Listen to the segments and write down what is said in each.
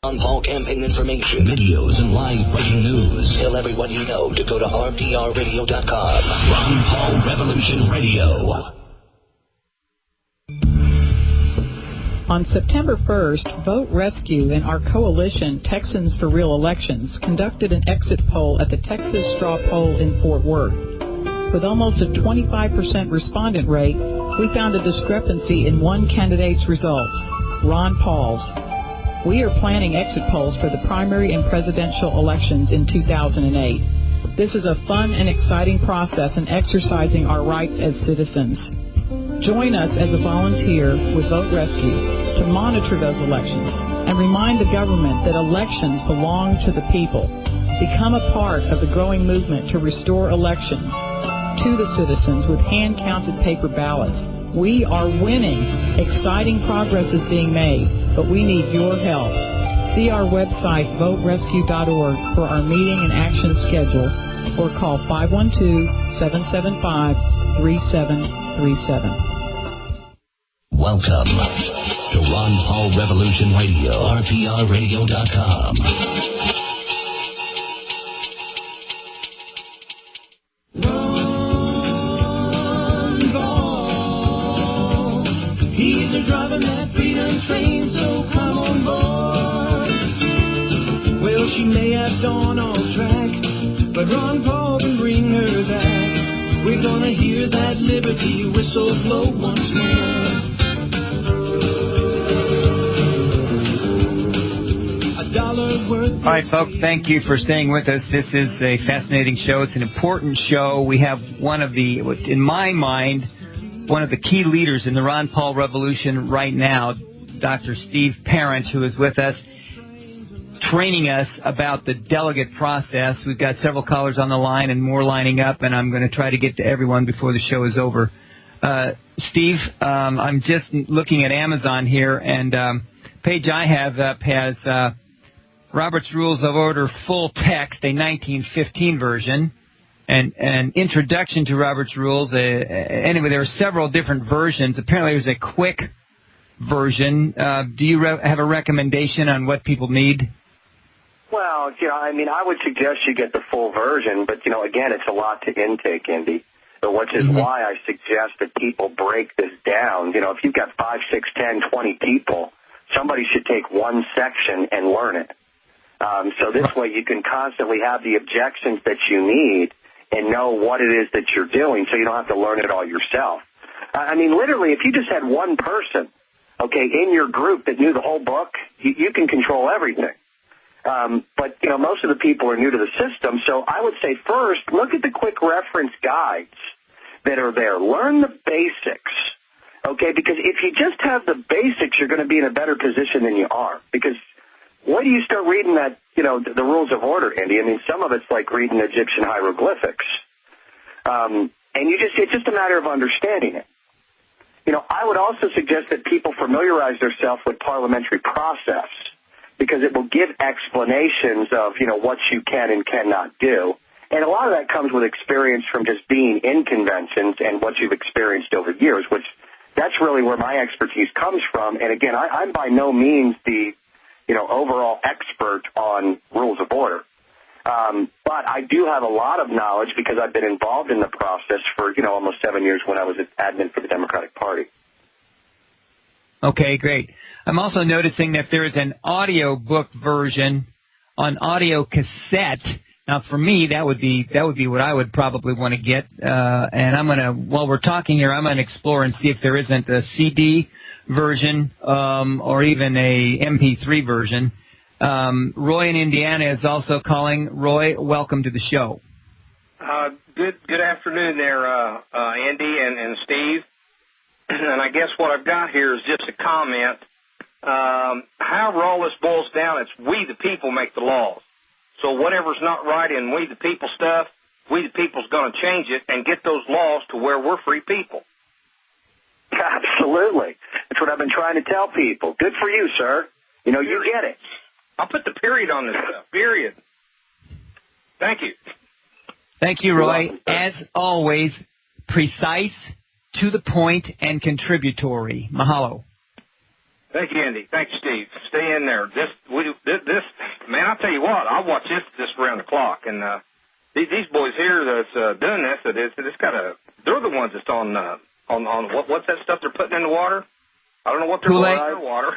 On Paul campaign information, videos, and live breaking news. Tell everyone you know to go to rprradio.com. Ron Paul Revolution Radio. On September 1st, Vote Rescue and our coalition, Texans for Real Elections, conducted an exit poll at the Texas Straw Poll in Fort Worth. With almost a 25% respondent rate, we found a discrepancy in one candidate's results, Ron Paul's. We are planning exit polls for the primary and presidential elections in 2008. This is a fun and exciting process in exercising our rights as citizens. Join us as a volunteer with Vote Rescue to monitor those elections and remind the government that elections belong to the people. Become a part of the growing movement to restore elections to the citizens with hand-counted paper ballots. We are winning. Exciting progress is being made, but we need your help. See our website, voterescue.org, for our meeting and action schedule, or call 512-775-3737. Welcome to Ron Paul Revolution Radio, rprradio.com. He's a driver that freedom train, so come on board. Well, she may have gone off track, but Ron Paul can bring her back. We're gonna hear that liberty whistle blow once more. All right, folks, thank you for staying with us. This is a fascinating show. It's an important show. We have one of the, in my mind, one of the key leaders in the Ron Paul Revolution right now, DrSteveParent, who is with us, training us about the delegate process. We've got several callers on the line and more lining up, and I'm going to try to get to everyone before the show is over. Steve, I'm just looking at Amazon here, and page I have up has Robert's Rules of Order full text, a 1915 version. And an introduction to Robert's Rules. Anyway, there are several different versions. Apparently, there's a quick version. Do you have a recommendation on what people need? Well, I would suggest you get the full version, but, again, it's a lot to intake, Andy, which is why I suggest that people break this down. If you've got 5, 6, 10, 20 people, somebody should take one section and learn it. So this way you can constantly have the objections that you need and know what it is that you're doing, so you don't have to learn it all yourself. Literally, if you just had one person, in your group that knew the whole book, you can control everything. But most of the people are new to the system, so I would say first, look at the quick reference guides that are there. Learn the basics, because if you just have the basics, you're going to be in a better position than you are. Because when do you start reading that, the rules of order, Andy? Some of it's like reading Egyptian hieroglyphics. And it's just a matter of understanding it. I would also suggest that people familiarize themselves with parliamentary process, because it will give explanations of, what you can and cannot do. And a lot of that comes with experience from just being in conventions and what you've experienced over years, which that's really where my expertise comes from. And again, I'm by no means the overall expert on rules of order. But I do have a lot of knowledge because I've been involved in the process for, almost 7 years when I was an admin for the Democratic Party. Okay, great. I'm also noticing that there is an audio book version on audio cassette. Now, for me, that would be what I would probably want to get. And I'm gonna, while we're talking here, I'm gonna explore and see if there isn't a CD version or even a MP3 version. Roy in Indiana is also calling. Roy, welcome to the show. Good afternoon there, Andy and Steve. And I guess what I've got here is just a comment. However all this boils down, it's we the people make the laws. So whatever's not right in we the people stuff, we the people's going to change it and get those laws to where we're free people. Absolutely. That's what I've been trying to tell people. Good for you, sir. You get it. I'll put the period on this stuff. Period. Thank you. Thank you, Roy. As always, precise, to the point, and contributory. Mahalo. Thank you, Andy. Thank you, Steve. Stay in there. This man, I'll tell you what, I'll watch this around the clock. And these boys here that's doing this, they're the ones that's on what's that stuff they're putting in the water? I don't know what they're putting in their water.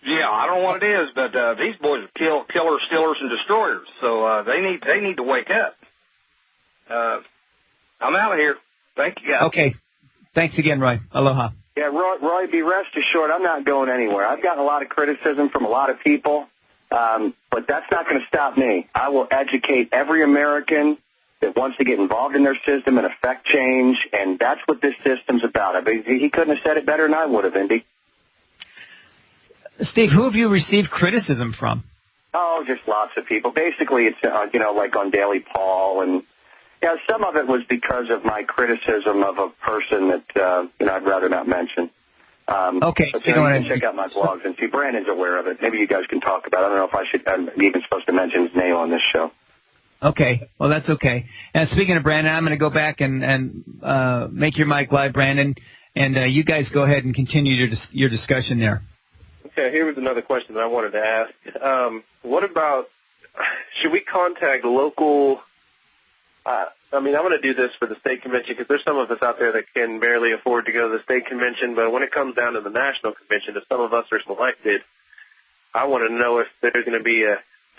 Yeah, I don't know what it is, but these boys are killers, stealers, and destroyers. So they need to wake up. I'm out of here. Thank you, guys. Okay. Thanks again, Roy. Aloha. Yeah, Roy, be rest assured, I'm not going anywhere. I've gotten a lot of criticism from a lot of people, but that's not going to stop me. I will educate every American that wants to get involved in their system and affect change, and that's what this system's about. I mean, he couldn't have said it better than I would have, Indy. Steve, who have you received criticism from? Oh, just lots of people. Basically, it's, like on Daily Paul, and some of it was because of my criticism of a person that, I'd rather not mention. Okay. But, you can check out my blogs and see. Brandon's aware of it. Maybe you guys can talk about it. I don't know if I should, I'm even supposed to mention his name on this show. Okay. Well, that's okay. And speaking of Brandon, I'm going to go back and make your mic live, Brandon, and you guys go ahead and continue your discussion there. Okay, here was another question that I wanted to ask. What about, should we contact local, I'm going to do this for the state convention because there's some of us out there that can barely afford to go to the state convention, but when it comes down to the national convention, if some of us are selected, I want to know if there's going to be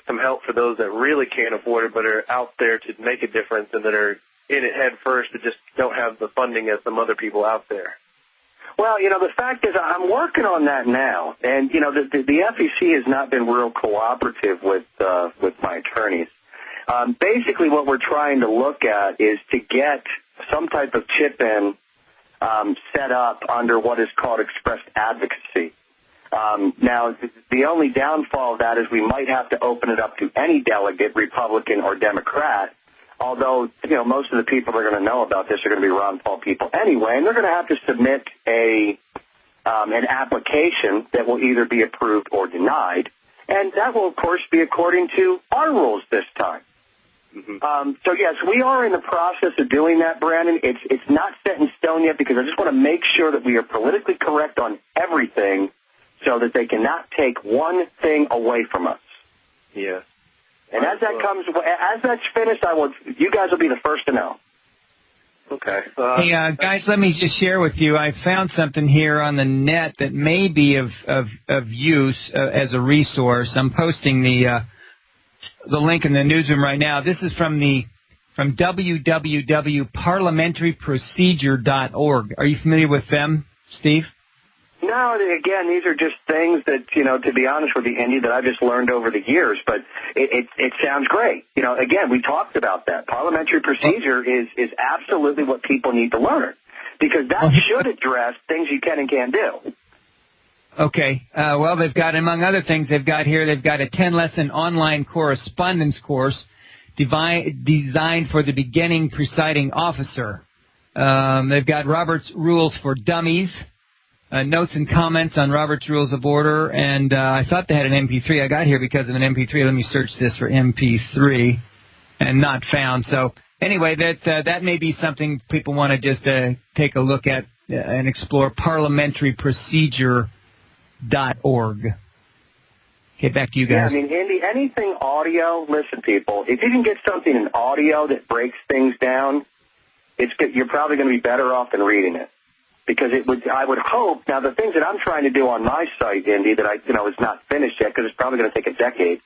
some help for those that really can't afford it but are out there to make a difference and that are in it head first but just don't have the funding as some other people out there. Well, the fact is I'm working on that now, and, the FEC has not been real cooperative with my attorneys. Basically what we're trying to look at is to get some type of chip-in set up under what is called express advocacy. Now, the only downfall of that is we might have to open it up to any delegate, Republican or Democrat, although, most of the people that are going to know about this are going to be Ron Paul people anyway, and they're going to have to submit an application that will either be approved or denied, and that will, of course, be according to our rules this time. Mm-hmm. So, yes, we are in the process of doing that, Brandon. It's not set in stone yet because I just want to make sure that we are politically correct on everything so that they cannot take one thing away from us. Yeah. And as that's finished, you guys will be the first to know. Okay. Hey, guys, let me just share with you. I found something here on the net that may be of use as a resource. I'm posting the link in the newsroom right now. This is from www.parliamentaryprocedure.org. Are you familiar with them, Steve? No, again, these are just things that, to be honest with you, Andy, that I've just learned over the years, but it sounds great. Again, we talked about that. Parliamentary procedure is absolutely what people need to learn because that should address things you can and can't do. Okay. Well, they've got, among other things, they've got a 10-lesson online correspondence course designed for the beginning presiding officer. They've got Robert's Rules for Dummies, notes and comments on Robert's Rules of Order, and I thought they had an MP3. I got here because of an MP3. Let me search this for MP3, and not found. So anyway, that may be something people want to just take a look at and explore. Parliamentaryprocedure.org. Okay, back to you guys. Yeah, Andy, anything audio, listen, people, if you can get something in audio that breaks things down, you're probably going to be better off than reading it. Because I would hope, now the things that I'm trying to do on my site, Indy, that is not finished yet because it's probably going to take a decade,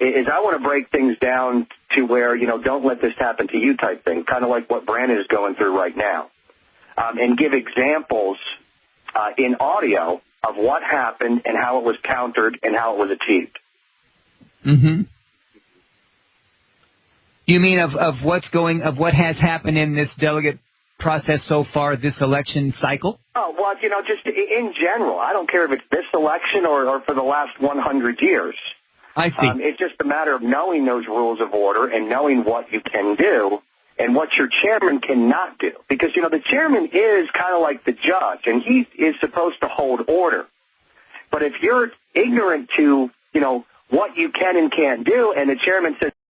is I want to break things down to where, don't let this happen to you type thing, kind of like what Brandon is going through right now, and give examples in audio of what happened and how it was countered and how it was achieved. Mm-hmm. You mean of what has happened in this delegate process so far this election cycle? Oh, well, just in general. I don't care if it's this election or for the last 100 years. I see. It's just a matter of knowing those rules of order and knowing what you can do and what your chairman cannot do. Because, the chairman is kind of like the judge, and he is supposed to hold order. But if you're ignorant to, what you can and can't do, and the chairman says,